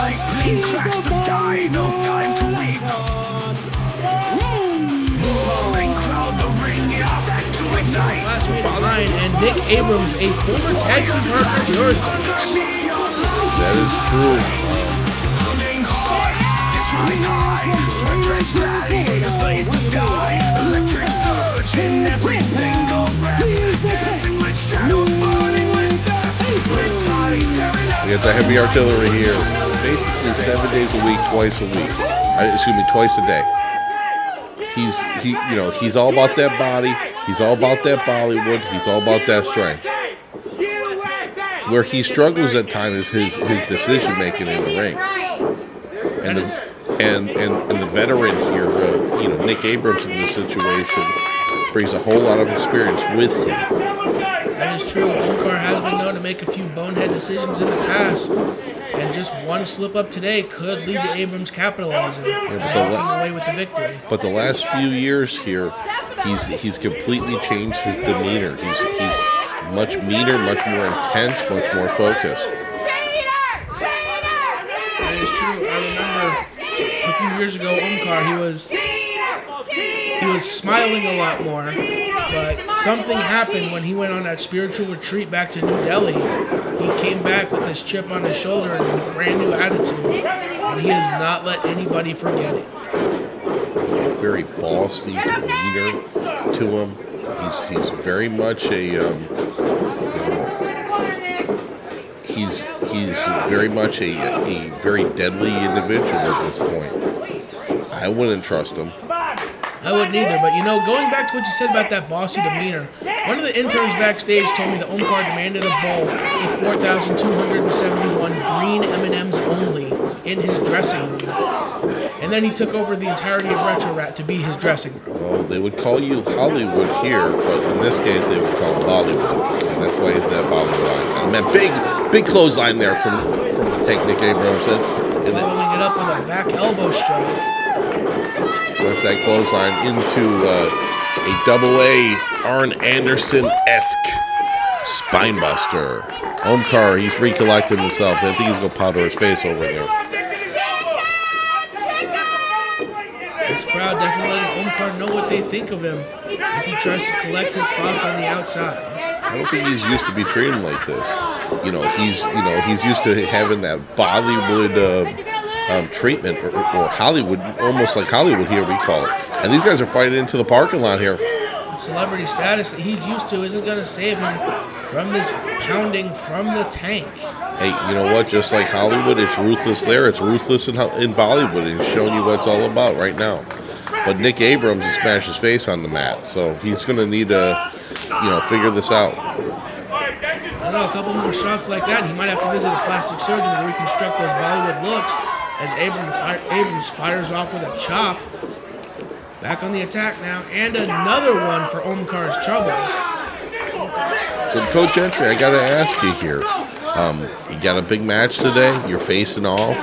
lightning cracks the sky, no time to weep. Roaring crowd, the ring is set to ignite. Last mate of mine and Nick Abrams, a former tag team partner of yours, folks. That is true. Pounding heart, fist rise high. Sweat-drenched gladiators blaze the sky. Electric surge in every single breath. Dancing with shadows, burning with death. Riptide TV. We got the heavy artillery here. Basically 7 days a week, twice a week. Twice a day. He's all about that body. He's all about that Bollywood. He's all about that strength. Where he struggles at times is his decision making in the ring. And the veteran here, Nick Abrams in this situation brings a whole lot of experience with him. That is true. Omkar has been known to make a few bonehead decisions in the past, and just one slip up today could lead to Abrams capitalizing and walking away with the victory. But the last few years here, he's completely changed his demeanor. He's much meaner, much more intense, much more focused. That is true. I remember a few years ago, Omkar, he was smiling a lot more, but something happened when he went on that spiritual retreat back to New Delhi. He came back with this chip on his shoulder and a brand new attitude, and he has not let anybody forget it. Very bossy demeanor to him. He's very much he's very much a very deadly individual at this point. I wouldn't trust him. I wouldn't either, but going back to what you said about that bossy demeanor, one of the interns backstage told me that Omkar demanded a bowl with 4,271 green M&Ms only in his dressing room. And then he took over the entirety of Retro Rat to be his dressing room. Well, they would call you Hollywood here, but in this case they would call him Bollywood. And that's why he's that Bollywood icon. Man, big clothesline there from the Nick Abrams. Following it up with a back elbow strike. That's that clothesline into a double-A Arn Anderson-esque spinebuster. Omkar, he's recollecting himself. I think he's going to powder his face over there. This crowd definitely letting Omkar know what they think of him as he tries to collect his thoughts on the outside. I don't think he's used to be treated like this. He's used to having that Bollywood treatment or Hollywood, almost like Hollywood here we call it. And these guys are fighting into the parking lot here. The celebrity status that he's used to isn't going to save him from this pounding from the tank. Hey, you know what? Just like Hollywood, it's ruthless there. It's ruthless in Bollywood. And he's showing you what it's all about right now. But Nick Abrams has smashed his face on the mat, so he's going to need to, figure this out. I don't know, a couple more shots like that, he might have to visit a plastic surgeon to reconstruct those Bollywood looks as Abrams fires off with a chop. Back on the attack now, and another one for Omkar's troubles. So, Coach Entry, I got to ask you here. You got a big match today. You're facing off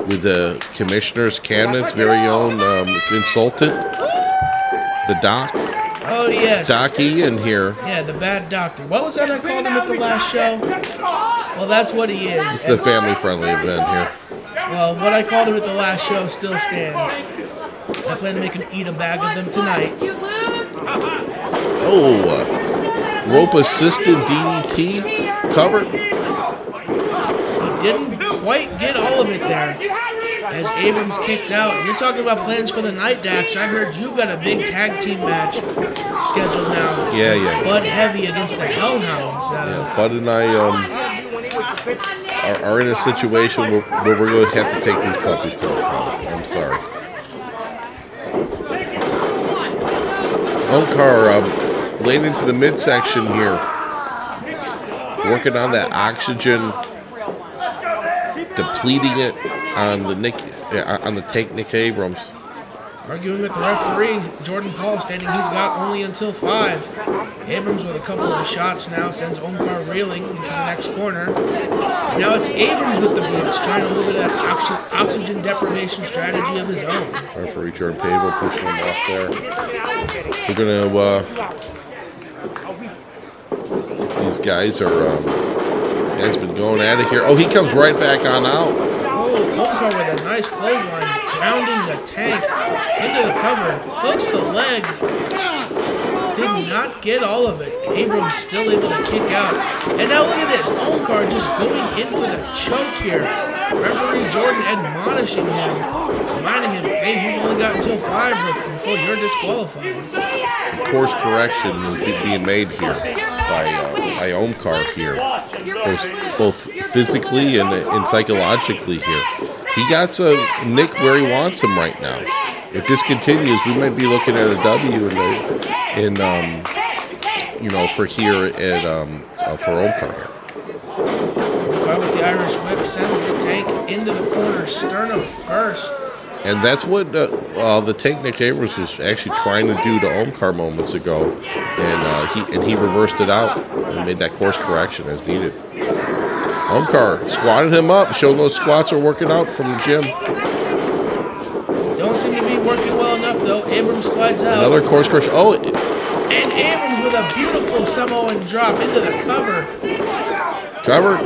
with the Commissioner's Cabinet's very own consultant, the Doc. Oh, yes. Doc Ian here. Yeah, the bad doctor. What was that I called him at the last show? Well, that's what he is. It's a family-friendly event here. Well, what I called him at the last show still stands. I plan to make him eat a bag of them tonight. Oh, rope-assisted DDT cover. He didn't quite get all of it there as Abrams kicked out. You're talking about plans for the night, Dax. I heard you've got a big tag team match scheduled now. Yeah. Bud Heavy against the Hellhounds. Bud and I are in a situation where we're going to have to take these puppies to the pound. I'm sorry. Omkar late into the midsection here, working on that oxygen, depleting it on the tank Nick Abrams. Arguing with the referee, Jordan Paul stating he's got only until 5. Abrams with a couple of shots now sends Omkar reeling into the next corner. And now it's Abrams with the boots, trying a little bit of that oxygen deprivation strategy of his own. Referee Jordan Pavel pushing him off there. We're gonna. These guys are Guy's been going at it here. Oh, he comes right back on out. Oh, Omkar with a nice clothesline, grounding the tank into the cover, hooks the leg. Did not get all of it. Abrams still able to kick out. And now look at this. Omkar just going in for the choke here. Referee Jordan admonishing him, reminding him, hey, you've only got until 5 before you're disqualified. Course correction is being made here by Omkar here, both physically and psychologically here. He got Nick where he wants him right now. If this continues, we might be looking at a W for here at for Omkar here. Omkar with the Irish whip sends the tank into the corner, sternum first. And that's what the tank Nick Abrams was actually trying to do to Omkar moments ago, and he reversed it out and made that course correction as needed. Omkar squatted him up, showing those squats are working out from the gym. Don't seem to be working well enough though. Abrams slides out. Another course correction. Oh, and Abrams with a beautiful Samoan drop into the cover. Cover.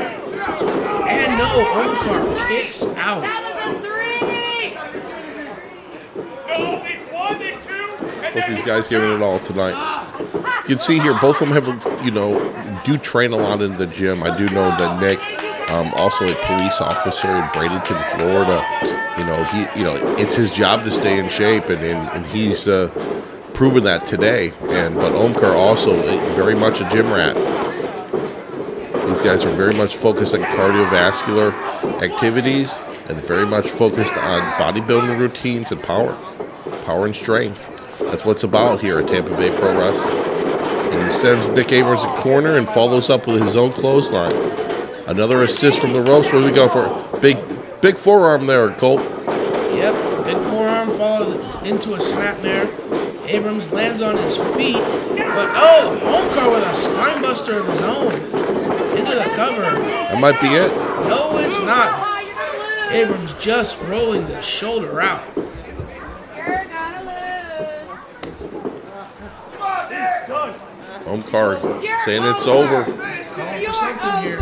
And no, Omkar kicks out. Both these guys giving it all tonight. You can see here, both of them have, do train a lot in the gym. I do know that Nick, also a police officer in Bradenton, Florida. It's his job to stay in shape, and he's proven that today. But Omkar also very much a gym rat. These guys are very much focused on cardiovascular activities and very much focused on bodybuilding routines and power and strength. That's what it's about here at Tampa Bay Pro Wrestling. And he sends Nick Abrams a corner and follows up with his own clothesline. Another assist from the ropes. What do we go for? Big forearm there, Colt. Yep, big forearm followed into a snapmare. Abrams lands on his feet, but Omkar with a spine buster of his own into the cover. That might be it. No, it's not. Abrams just rolling the shoulder out. Omkar saying it's over. Calling for something here.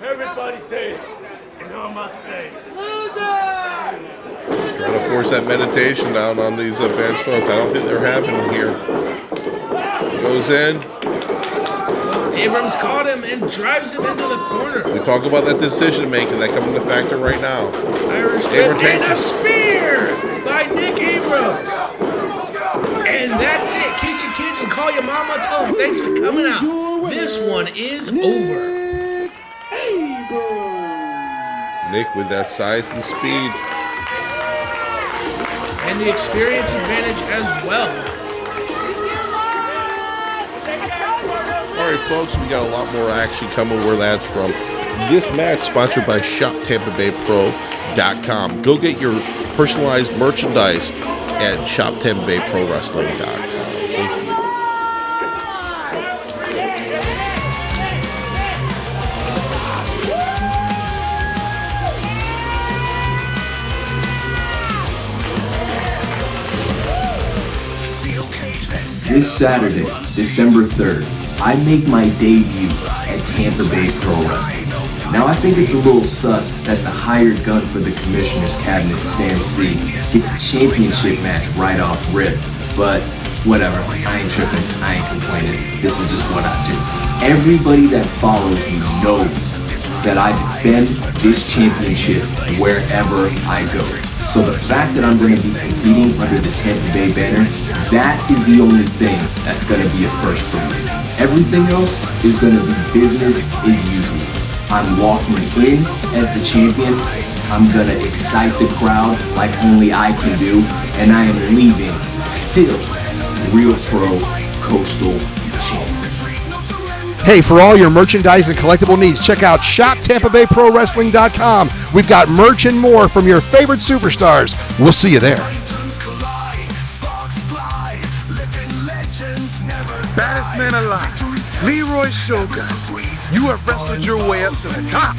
Everybody say it. Namaste. Trying to force that meditation down on these fans folks. I don't think they're happening here. Goes in. Abrams caught him and drives him into the corner. We talk about that decision making that comes into factor right now. Irish whip and a spear by Nick Abrams. And that's it. Kiss your kids and call your mama. Tell them thanks for coming out. This one is over. Nick with that size and speed. And the experience advantage as well. All right, folks, we got a lot more action coming where that's from. This match sponsored by ShopTampaBayPro.com. Go get your personalized merchandise at ShopTampaBayProWrestling.com. Thank you. This Saturday, December 3rd, I make my debut at Tampa Bay Pro Wrestling. Now I think it's a little sus that the hired gun for the commissioner's cabinet, Sam.C, gets a championship match right off rip, but whatever, I ain't tripping, I ain't complaining, this is just what I do. Everybody that follows me knows that I defend this championship wherever I go. So the fact that I'm going to be competing under the Tampa Bay banner, that is the only thing that's going to be a first for me. Everything else is going to be business as usual. I'm walking in as the champion. I'm going to excite the crowd like only I can do. And I am leaving still Real Pro Coastal Champion. Hey, for all your merchandise and collectible needs, check out ShopTampaBayProWrestling.com. We've got merch and more from your favorite superstars. We'll see you there. Baddest man alive, Leeroy Shogun. You have wrestled your way up to the top,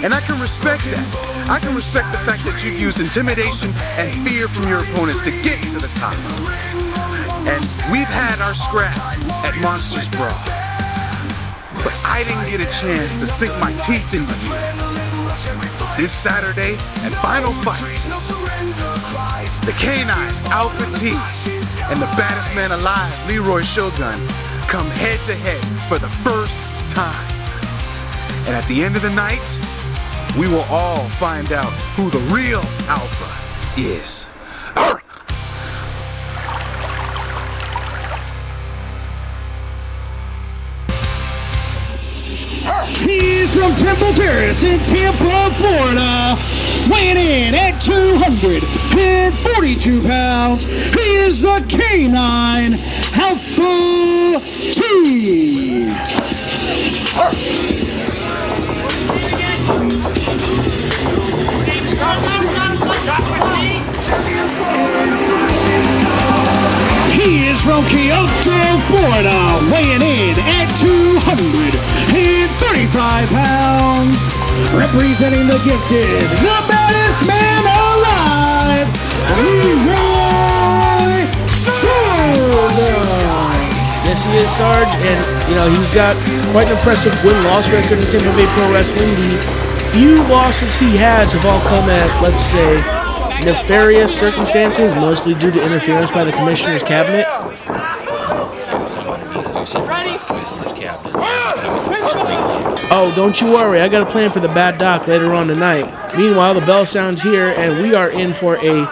and I can respect that. I can respect the fact that you've used intimidation and fear from your opponents to get to the top. And we've had our scrap at Monsters Brawl. But I didn't get a chance to sink my teeth into you. This Saturday at Final Fight, the K9 Alpha T and the baddest man alive, Leeroy Shogun, come head to head for the first time. And at the end of the night, we will all find out who the real Alpha is. He's from Temple Terrace in Tampa, Florida, weighing in at 242 pounds. He is the K9 Alpha T. He is from Kyoto, Florida, weighing in at 235 pounds. Representing the gifted, the baddest man alive, Leeroy Shogun. Yes, he is, Sarge, and he's got quite an impressive win-loss record in Tampa Bay Pro Wrestling. The few losses he has have all come at, let's say, nefarious circumstances, mostly due to interference by the commissioner's cabinet. Oh, don't you worry, I got a plan for the Bad Doc later on tonight. Meanwhile, the bell sounds here, and we are in for a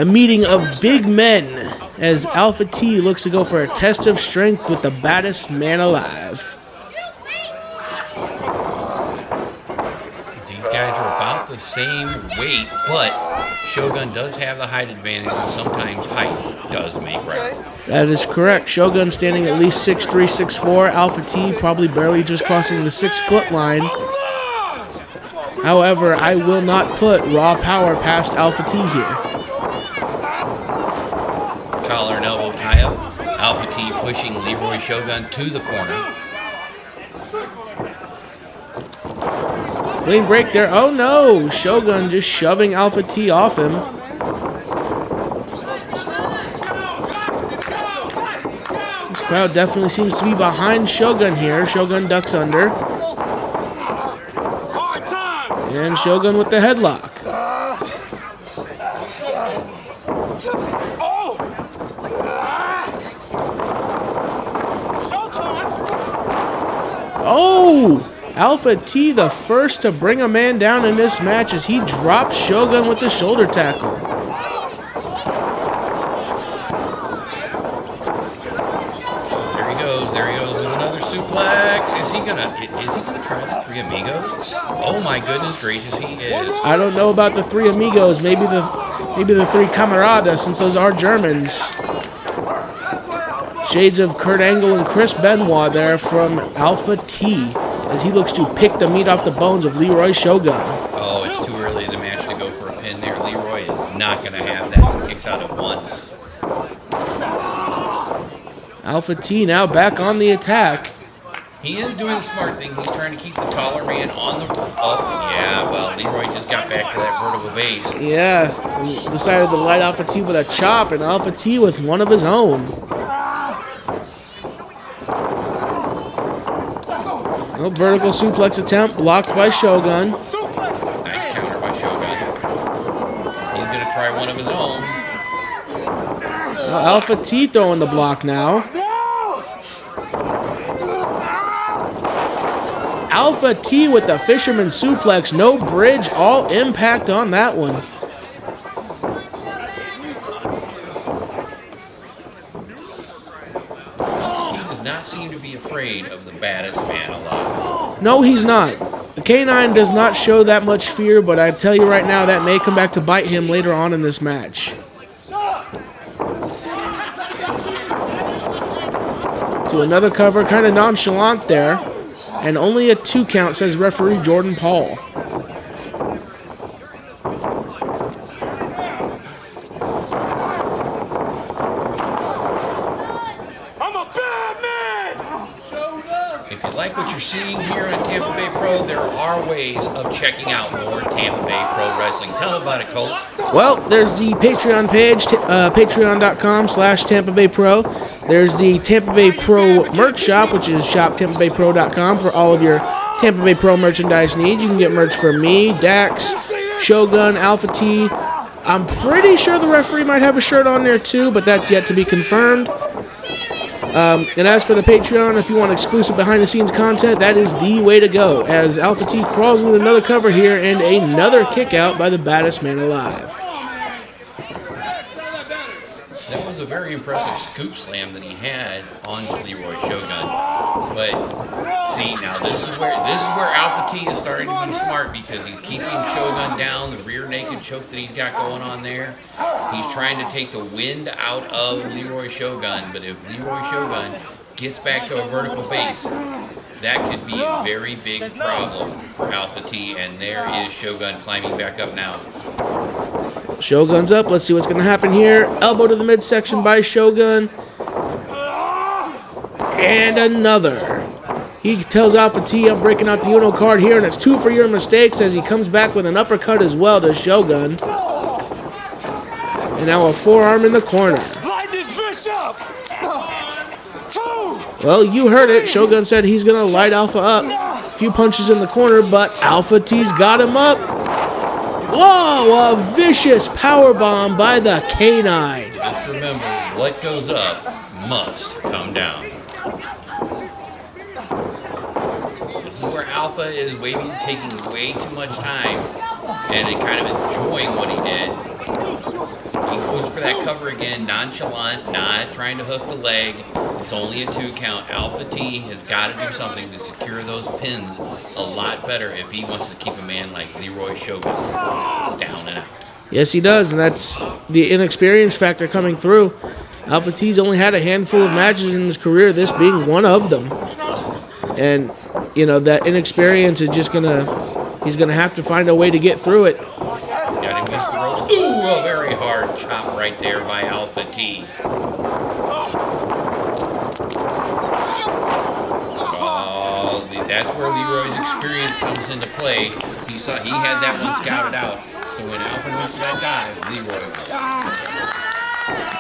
meeting of big men as Alpha T looks to go for a test of strength with the baddest man alive. These guys are about the same weight, but Shogun does have the height advantage, and sometimes height does make right. That is correct. Shogun standing at least 6'3", 6'4". Alpha T probably barely just crossing the 6-foot line. However, I will not put raw power past Alpha T here. Collar and elbow tie-up. Alpha T pushing Leeroy Shogun to the corner. Clean break there. Oh no! Shogun just shoving Alpha T off him. This crowd definitely seems to be behind Shogun here. Shogun ducks under. And Shogun with the headlock. Oh! Alpha T the first to bring a man down in this match as he drops Shogun with the shoulder tackle. There he goes with another suplex. Is he gonna try the Three Amigos? Oh my goodness gracious, he is. I don't know about the Three Amigos, maybe the Three Camaradas, since those are Germans. Shades of Kurt Angle and Chris Benoit there from Alpha T as he looks to pick the meat off the bones of Leeroy Shogun. Oh, it's too early in the match to go for a pin there. Leeroy is not going to have that. He kicks out at once. Alpha T now back on the attack. He is doing the smart thing. He's trying to keep the taller man on the... Oh, yeah, well, Leeroy just got back to that vertical base. Yeah, he decided to light Alpha T with a chop, and Alpha T with one of his own. No vertical suplex attempt, blocked by Shogun. Nice counter by Shogun. He's going to try one of his own. Alpha T throwing the block now. Alpha T with the fisherman suplex, no bridge, all impact on that one. He does not seem to be afraid of the baddest man alive. No, he's not. The K9 does not show that much fear, but I tell you right now, that may come back to bite him later on in this match. To another cover, kind of nonchalant there. And only a 2 count, says referee Jordan Paul. I'm a bad man! Showed up! If you like what you're seeing here on Tampa Bay Pro, there are ways of checking out more Tampa Bay Pro Wrestling. Tell them about it, Colt. Well, there's the Patreon page, patreon.com/Tampa Bay Pro. There's the Tampa Bay Pro merch shop, which is shoptampabaypro.com for all of your Tampa Bay Pro merchandise needs. You can get merch from me, Dax, Shogun, Alpha T. I'm pretty sure the referee might have a shirt on there too, but that's yet to be confirmed. And as for the Patreon, if you want exclusive behind-the-scenes content, that is the way to go, as Alpha T crawls into another cover here and another kick out by the baddest man alive. That was a very impressive scoop slam that he had on Leeroy Shogun. But see, now this is where Alpha T is starting to be smart, because he's keeping Shogun down, the rear naked choke that he's got going on there. He's trying to take the wind out of Leeroy Shogun, but if Leeroy Shogun gets back to a vertical base, that could be a very big problem for Alpha T, and there is Shogun climbing back up now. Shogun's up. Let's see what's going to happen here. Elbow to the midsection by Shogun. And another. He tells Alpha T, I'm breaking out the Uno card here, and it's 2 for your mistakes, as he comes back with an uppercut as well to Shogun. And now a forearm in the corner. Light this bitch up! Well, you heard it. Shogun said he's going to light Alpha up. A few punches in the corner, but Alpha T's got him up. Whoa, a vicious powerbomb by the canine. Just remember, what goes up must come down. This is where Alpha is taking way too much time and kind of enjoying what he did. He goes for that cover again, nonchalant, not trying to hook the leg. It's only a 2 count. Alpha T has got to do something to secure those pins a lot better if he wants to keep a man like Leeroy Shogun down and out. Yes, he does, and that's the inexperience factor coming through. Alpha T's only had a handful of matches in his career, this being one of them. And, you know, that inexperience is just he's gonna have to find a way to get through it. Got him against the ropes. Ooh, a very hard chop right there by Alpha T. Oh, that's where Leeroy's experience comes into play. He had that one scouted out. So when Alpha went to that dive, Leeroy.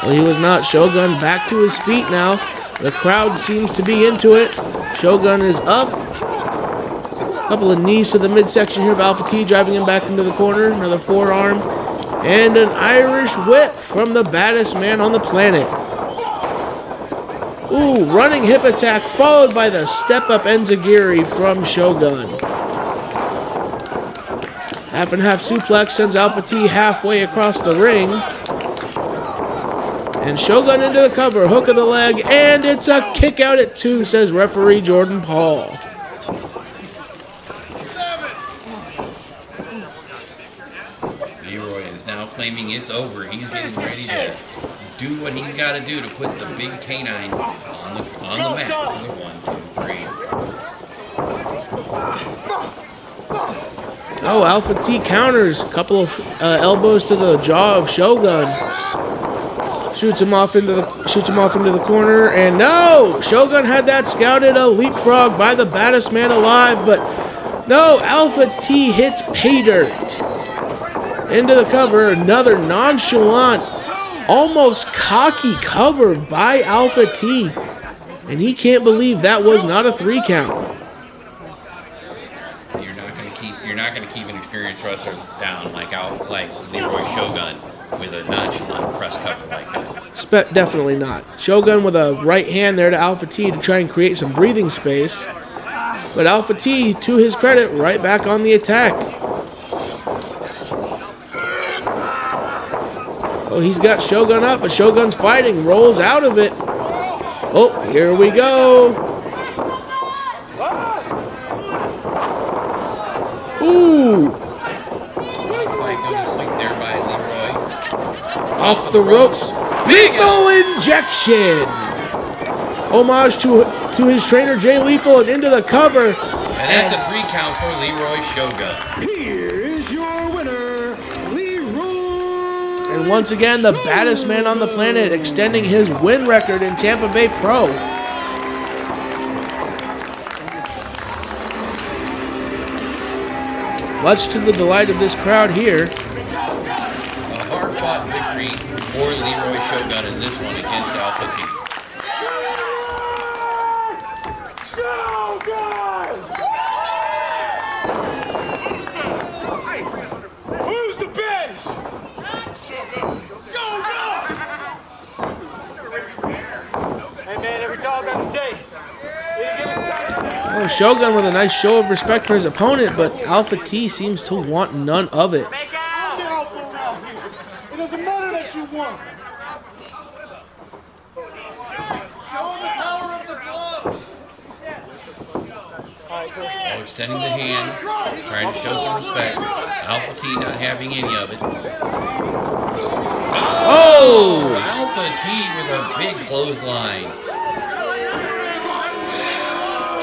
Well, he was not. Shogun back to his feet now. The crowd seems to be into it. Shogun is up. A couple of knees to the midsection here of Alpha T, driving him back into the corner. Another forearm. And an Irish whip from the baddest man on the planet. Ooh, running hip attack followed by the step-up enziguri from Shogun. Half and half suplex sends Alpha T halfway across the ring. And Shogun into the cover, hook of the leg, and it's a kick out at 2, says referee Jordan Paul. Leeroy is now claiming it's over. He's getting ready to do what he's got to do to put the big canine on the mat. 1, 2, 3. Oh, Alpha T counters. A couple of elbows to the jaw of Shogun. Shoots him off into the corner, and no! Shogun had that scouted, a leapfrog by the baddest man alive, but no, Alpha T hits pay dirt. Into the cover, another nonchalant, almost cocky cover by Alpha T. And he can't believe that was not a 3 count. You're not gonna keep an experienced wrestler down like Leeroy Shogun with a nonchalant press cover like that. Definitely not. Shogun with a right hand there to Alpha T to try and create some breathing space. But Alpha T, to his credit, right back on the attack. Oh, he's got Shogun up, but Shogun's fighting, rolls out of it. Oh, here we go. Ooh. Off the ropes. Lethal injection. Homage to his trainer Jay Lethal and into the cover. And that's a 3 count for Leeroy Shogun. Here is your winner, Leeroy. And once again, the baddest man on the planet, extending his win record in Tampa Bay Pro. much to the delight of this crowd here. A hard-fought victory for Leeroy Shogun in this one against Alpha T. Who's the best? Hey man, every dog on his day. Oh, Shogun with a nice show of respect for his opponent, but Alpha T seems to want none of it. I'm the alpha around here. It doesn't matter that you won. Show him the power of the glove. Now extending the hand, trying to show some respect. Alpha T not having any of it. Oh! Alpha T with a big clothesline.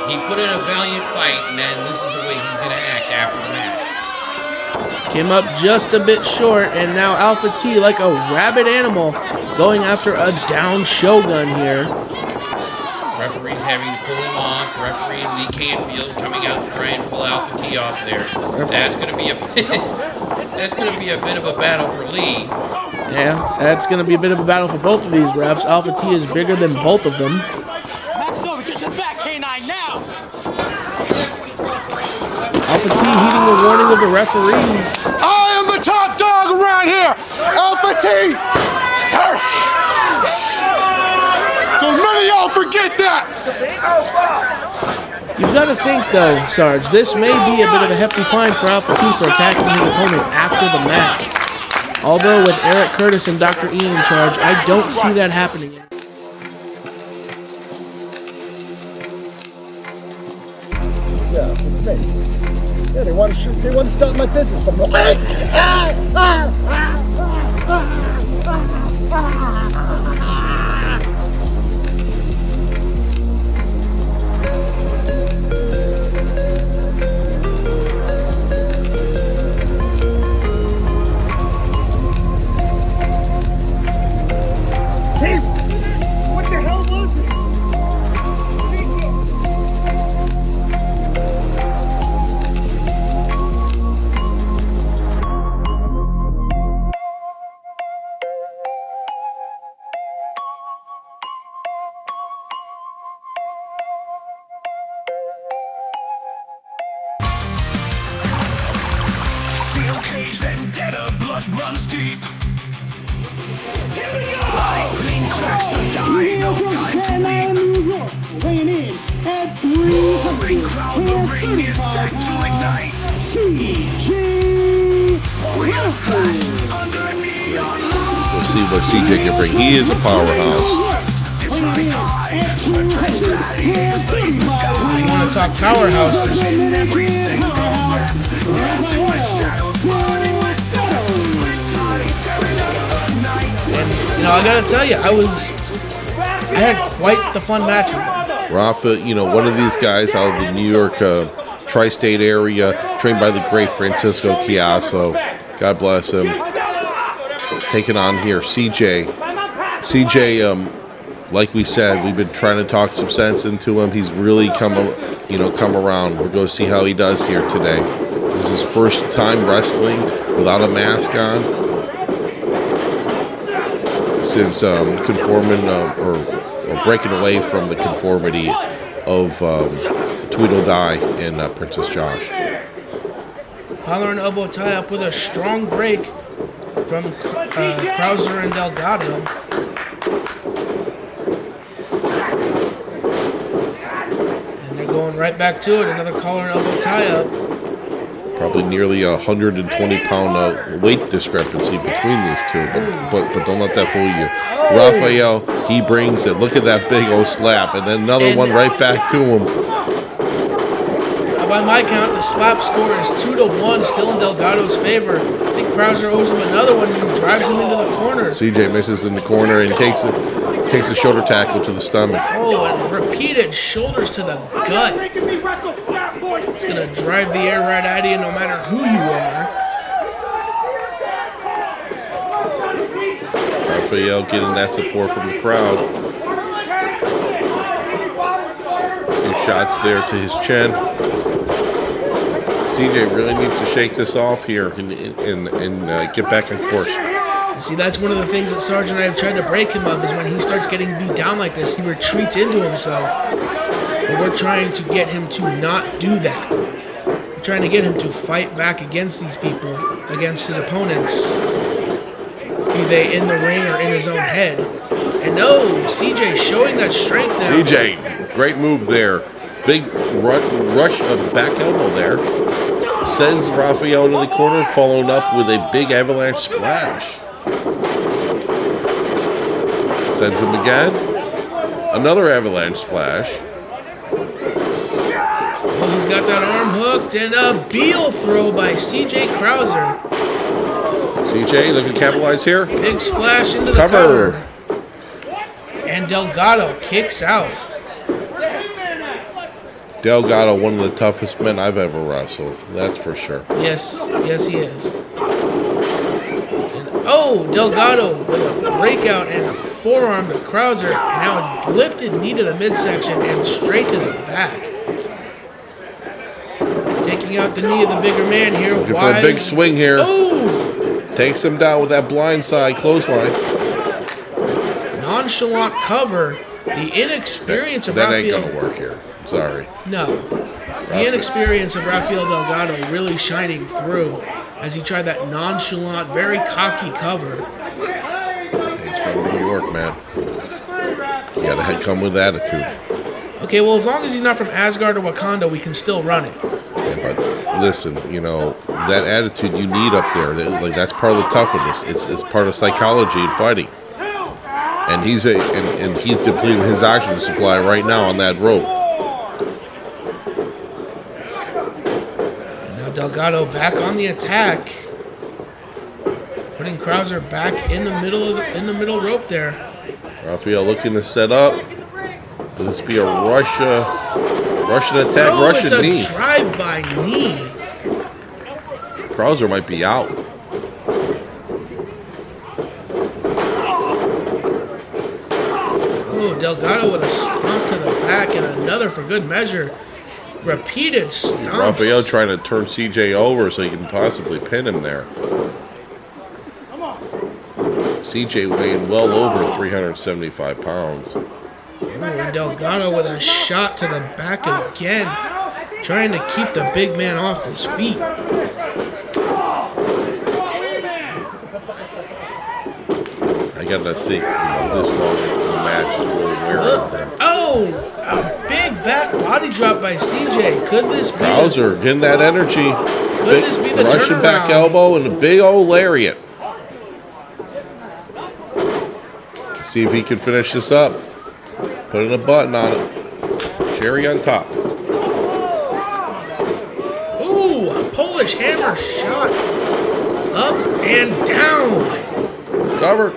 He put in a valiant fight, and then this is the way he's going to act after the match. Came up just a bit short, and now Alpha T, like a rabid animal, going after a down Shogun here. Referee's having to pull him off. Referee Lee Canfield coming out to try and pull Alpha T off there. That's going to be a that's going to be a bit of a battle for Lee. Yeah, that's going to be a bit of a battle for both of these refs. Alpha T is bigger than both of them. Alpha T heeding the warning of the referees. I am the top dog around here. Alpha T. Don't none of y'all forget that. You've got to think, though, Sarge, this may be a bit of a hefty fine for Alpha T for attacking his opponent after the match. Although with Eric Curtis and Dr. E in charge, I don't see that happening. Yeah, it's me. Yeah, they want to stop my business. What the hell was it? Steel cage vendetta, blood runs deep. Lightning cracks the sky, no time to leap. Weighing in at Roaring crowd, the ring is set to ignite. CJ. Wheels clash under neon light. We'll see what CJ can bring. He is a powerhouse. This rise high, retreat gladiators blaze the sky. You want to talk powerhouses? Every single breath, dancing with shadows, burning with death. RIPTIDE territory of the night. You know, I got to tell you, I had quite the fun match with him. Rafa, you know, one of these guys out of the New York tri-state area, trained by the great Francisco Chiasso. God bless him. Taking on here, CJ. CJ, like we said, we've been trying to talk some sense into him. He's really come around. We're going to see how he does here today. This is his first time wrestling without a mask on since conforming or breaking away from the conformity of Tweedledee and Princess Josh. Collar and elbow tie up with a strong break from Krauser and Delgado. And they're going right back to it. Another collar and elbow tie up. Probably nearly 120-pound weight discrepancy between these two, but don't let that fool you. Rafael, he brings it. Look at that big old slap, and then another one right back to him. By my count, the slap score is 2-1, still in Delgado's favor. I think Krauser owes him another one as he drives him into the corner. CJ misses in the corner and takes a shoulder tackle to the stomach. Oh, and repeated shoulders to the gut. It's going to drive the air right out of you no matter who you are. Rafael getting that support from the crowd. A few shots there to his chin. CJ really needs to shake this off here and get back on course. See, that's one of the things that Sarge and I have tried to break him of, is when he starts getting beat down like this, he retreats into himself. But we're trying to get him to not do that. We're trying to get him to fight back against these people, against his opponents, be they in the ring or in his own head. And no, CJ showing that strength now. CJ, great move there. Big rush of back elbow there. Sends Rafael to the corner, followed up with a big avalanche splash. Sends him again. Another avalanche splash. Oh, he's got that arm hooked, and a B.E.L throw by C.J. Krauser. CJ looking to capitalize here. Big splash into the cover. And Delgado kicks out. Delgado, one of the toughest men I've ever wrestled. That's for sure. Yes, yes he is. And oh, Delgado with a breakout and a forearm to Krauser. And now a lifted knee to the midsection and straight to the back. Taking out the knee of the bigger man here. Looking for a big swing here. Oh! Takes him down with that blind side clothesline. Nonchalant cover. The inexperience of That Rafael. ain't gonna work here. Sorry. No. The inexperience of Rafael Delgado really shining through as he tried that nonchalant, very cocky cover. He's from New York, man. You gotta come with attitude. Okay, well, as long as he's not from Asgard or Wakanda, we can still run it. Yeah, but listen, you know, that attitude you need up there, like that's part of the toughness. It's part of psychology and fighting. And he's depleting his oxygen supply right now on that rope. And now Delgado back on the attack, putting Krauser back in the middle rope there. Rafael looking to set up. Will this be a Russian attack? Oh, Russian knee. it's a drive-by knee. Krauser might be out. Oh, Delgado with a stomp to the back and another for good measure. Repeated stomps. Rafael trying to turn CJ over so he can possibly pin him there. CJ weighing well over 375 pounds. Oh, and Delgado with a shot to the back again, trying to keep the big man off his feet. I gotta think, this long into the match is really wearing on him. Oh, a big back body drop by CJ. Could this be? Krauser getting that energy. Could this be the Russian turnaround? back elbow and a big old lariat. See if he can finish this up. Putting a button on it. Cherry on top. Ooh, a Polish hammer shot. Up and down. Cover.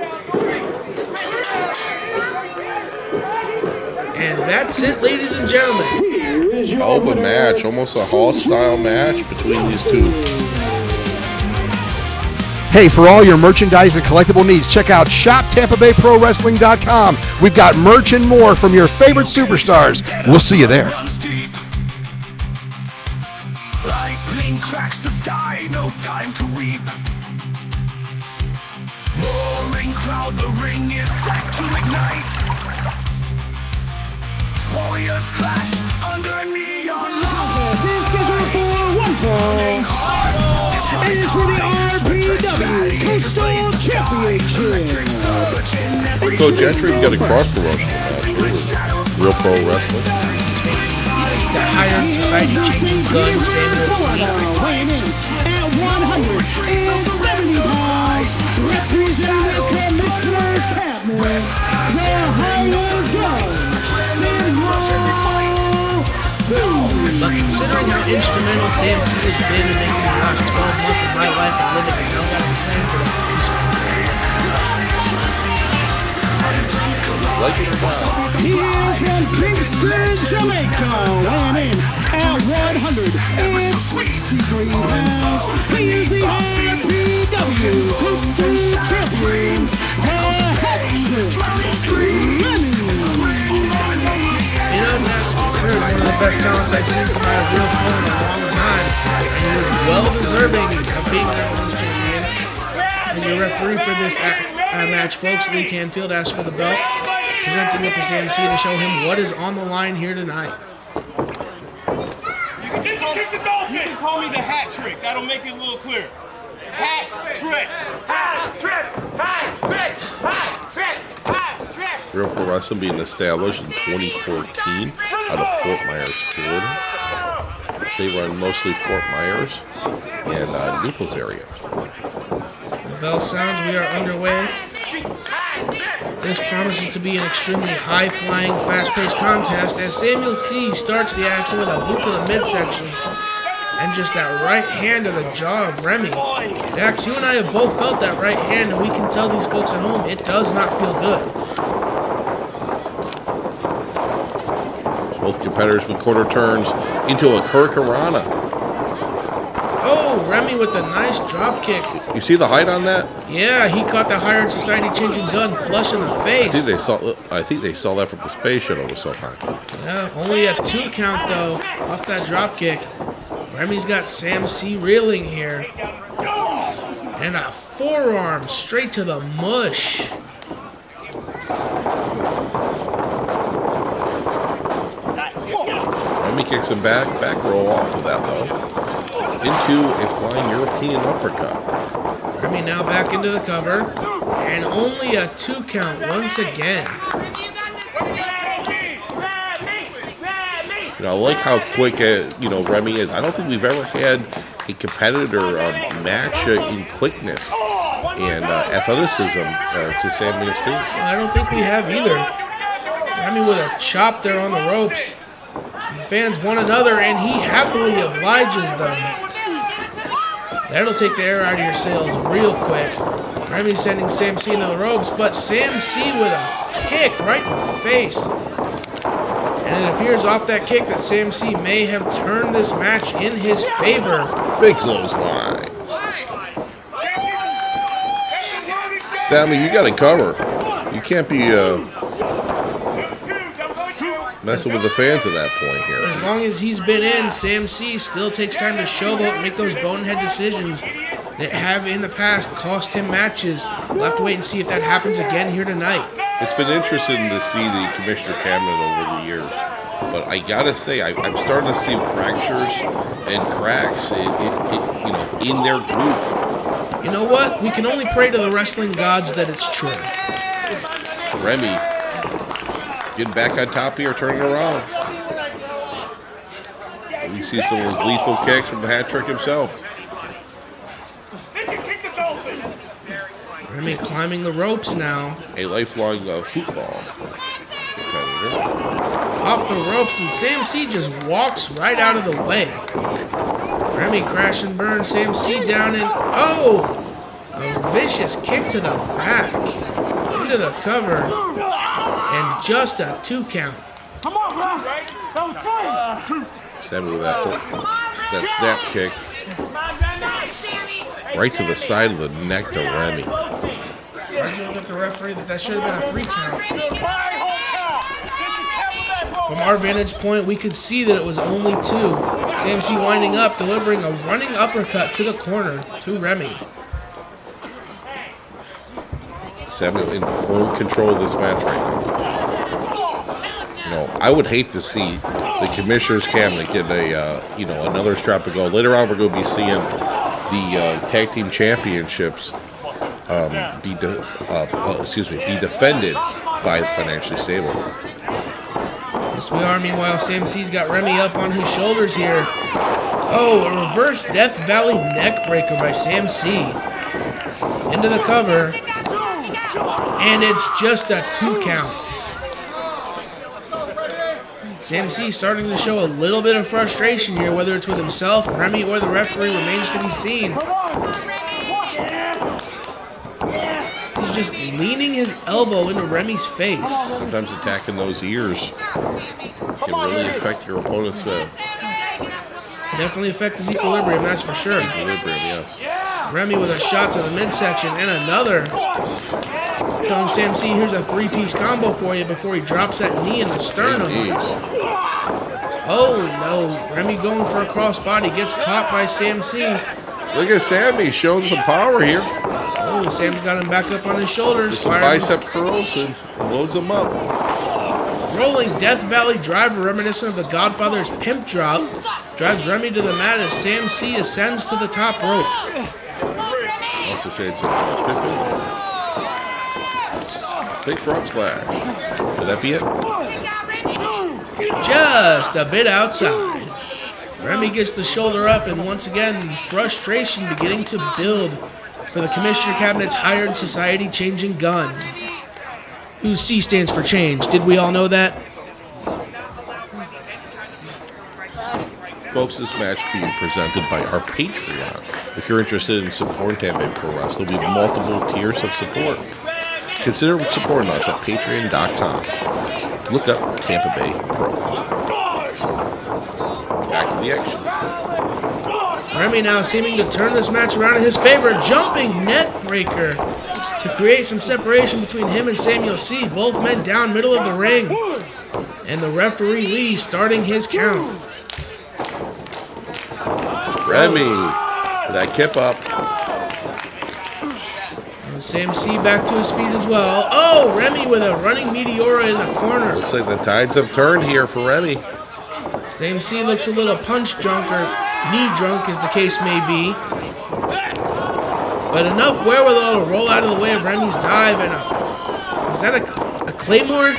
And that's it, ladies and gentlemen. Hell of a match. Almost a Hall-style match between these two. Hey, for all your merchandise and collectible needs, check out ShopTampaBayProWrestling.com. We've got merch and more from your favorite superstars. We'll see you there. Lightning cracks the sky, no time to weep. Roaring crowd, the ring is set to ignite. Warriors clash under neon light. This is scheduled for one fall. It is for the RPW Coastal Championship. Coach Gentry got a cross promotion match. Real Pro Wrestling. The Hired Society changing gun, Samuel. Weighing in at 170 pounds, representing the Commissioner's Cabinet, the Hired Gun, But considering how instrumental Sam C has been in making the last 12 months of my life and living, I don't got a plan for that. He is from Kingston, Jamaica, weighing in at 163 pounds. He is the RPW Coastal Champion, You know, Max Mercer is one of the the best talents I've seen come out of Real Pro in a long time. And he was well deserving of being their women's champion. And your referee for this match, folks, Lee Canfield, asked for the belt, presenting it to S.A.M.U.E.L to show him what is on the line here tonight. You can call me the hat trick. That'll make it a little clearer. Hat trick. Hat trick. Hat trick. Hat trick. Hat trick. Real Pro Wrestling being established in 2014 out of Fort Myers, Florida. They run mostly Fort Myers and Naples area. The bell sounds, we are underway. This promises to be an extremely high-flying, fast-paced contest as S.A.M.U.E.L starts the action with a boot to the midsection. And just that right hand to the jaw of REMI. Dax, you and I have both felt that right hand, and we can tell these folks at home it does not feel good. Both competitors with quarter turns into a Hurricanrana. Oh, REMI with a nice drop kick. You see the height on that? Yeah, he caught the Hired Society changing gun flush in the face. I think they saw that from the space shuttle or something. Yeah, only a 2 count though off that drop kick. REMI's got S.A.M.U.E.L reeling here. And a forearm straight to the mush. REMI kicks him back row off of that though. Into a flying European uppercut. REMI now back into the cover. And only a 2 count once again. I like how quick, REMI is. I don't think we've ever had a competitor match in quickness and athleticism to S.A.M.U.E.L. I don't think we have either. REMI with a chop there on the ropes. The fans want another, and he happily obliges them. That'll take the air out of your sails real quick. REMI sending S.A.M.U.E.L into the ropes, but S.A.M.U.E.L with a kick right in the face. And it appears off that kick that S.A.M.U.E.L may have turned this match in his favor. Big clothesline. S.A.M.U.E.L, you got to cover. You can't be messing with the fans at that point here. As long as he's been in, S.A.M.U.E.L still takes time to showboat and make those bonehead decisions that have in the past cost him matches. We'll have to wait and see if that happens again here tonight. It's been interesting to see the commissioner cabinet over the years, but I gotta say I'm starting to see fractures and cracks in their group. You know what? We can only pray to the wrestling gods that it's true. REMI getting back on top here, turning around. We see some of those lethal kicks from the hat trick himself. REMI climbing the ropes now. A lifelong football competitor. Off the ropes, and S.A.M.U.E.L just walks right out of the way. REMI crash and burn S.A.M.U.E.L down, and oh! A vicious kick to the back. Into the cover. And just a 2 count. Come on, right? That was 3. S.A.M.U.E.L with that snap kick. Right to the side of the neck to REMI. Arguing with the referee that should have been a 3 count. From our vantage point, we could see that it was only 2. S.A.M.U.E.L winding up, delivering a running uppercut to the corner to REMI. S.A.M.U.E.L in full control of this match right now. I would hate to see the commissioner's cabinet get another strap of gold. Later on, we're going to be seeing the tag team championships be defended by the financially stable. Yes, we are. Meanwhile, S.A.M.U.E.L's got REMI up on his shoulders here. Oh, a reverse Death Valley neck breaker by S.A.M.U.E.L. Into the cover. And it's just a 2 count. S.A.M.U.E.L starting to show a little bit of frustration here, whether it's with himself, REMI, or the referee remains to be seen. He's just leaning his elbow into REMI's face. Sometimes attacking those ears can really affect your opponent's definitely affect his equilibrium, that's for sure. equilibrium, yes. REMI with a shot to the midsection and another. Telling S.A.M.U.E.L here's a 3-piece combo for you before he drops that knee in the sternum. Oh no, Remy going for a crossbody, gets caught by Sam.C. Look at Sammy showing some power here. Oh, Sam's got him back up on his shoulders. Some bicep curls and loads him up. Rolling Death Valley driver reminiscent of the Godfather's pimp drop drives Remy to the mat as Sam.C. ascends to the top rope. Also shades of 50. Big frog splash. Could that be it? Just a bit outside. Remy gets the shoulder up, and once again, the frustration beginning to build for the Commissioner Cabinet's hired society-changing gun. Whose C stands for change. Did we all know that? Folks, this match being presented by our Patreon. If you're interested in supporting Tampa Bay Pro Wrestling, there'll be multiple tiers of support. Consider supporting us at patreon.com. Look up Tampa Bay Pro. Back to the action. Remy now seeming to turn this match around in his favor. Jumping neck breaker to create some separation between him and Samuel C. Both men down middle of the ring. And the referee Lee starting his count. Remy, that kip up. And Sam.C. back to his feet as well. Oh, Remy with a running Meteora in the corner. Looks like the tides have turned here for Remy. Sam.C. looks a little punch drunk or knee drunk as the case may be. But enough wherewithal to roll out of the way of Remy's dive. And is that a Claymore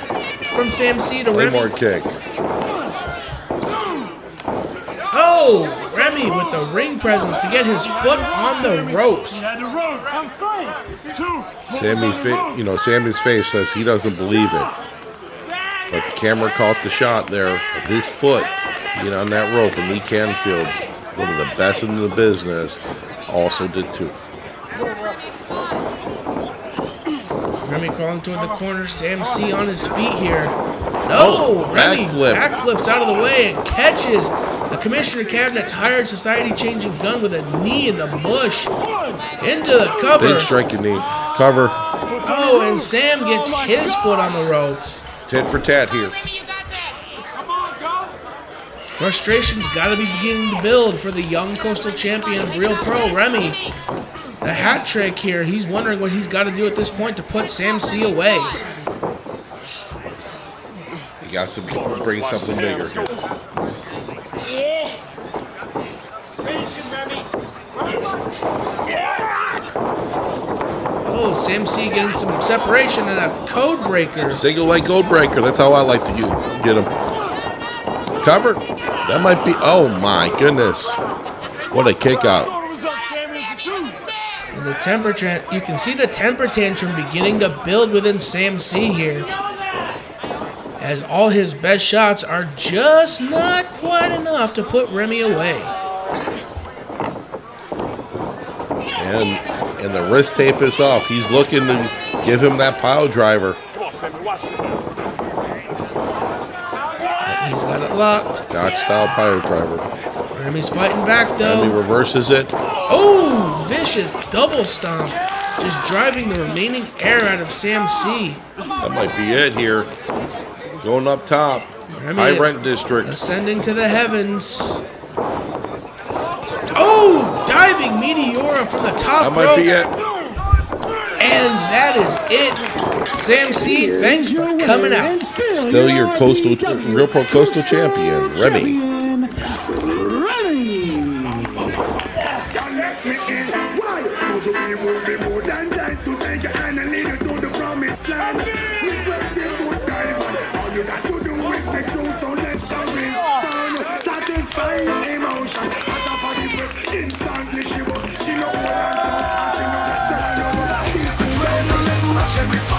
from Sam.C. to Remy? Claymore kick. Oh, Remy with the ring presence to get his foot on the ropes. Sammy's face says he doesn't believe it. But the camera caught the shot there of his foot on that rope, and Lee Canfield, one of the best in the business, also did too. Remy crawling toward the corner. Sam.C. on his feet here. No, Remy backflips out of the way and catches the Commissioner Cabinet's hired society-changing gun with a knee in the bush into the cover. Big striking knee. Cover. Oh, and Sam gets his foot on the ropes. Tit for tat here. Frustration's got to be beginning to build for the young Coastal Champion of Real Pro, Remy. The hat trick here. He's wondering what he's got to do at this point to put Sam.C. away. He got to bring something bigger here. Oh, Sam.C. getting some separation and a code breaker. Single leg code breaker. That's how I like to get him. Cover. That might be. Oh my goodness. What a kick out. And the temper you can see the temper tantrum beginning to build within Sam.C. here. As all his best shots are just not quite enough to put Remy away. And the wrist tape is off. He's looking to give him that pile driver. He's got it locked. Scotch style pile driver. Remy's fighting back though. Remy reverses it. Oh, vicious double stomp. Just driving the remaining air out of Sam.C. That might be it here. Going up top. Remy High rent district. Ascending to the heavens. Oh, diving Meteora from the top rope. That might be it. And that is it. Sam.C., thanks for coming out. Still your Real Pro Coastal Champion, Remy. Instantly she know what I'm talking, she know that I know.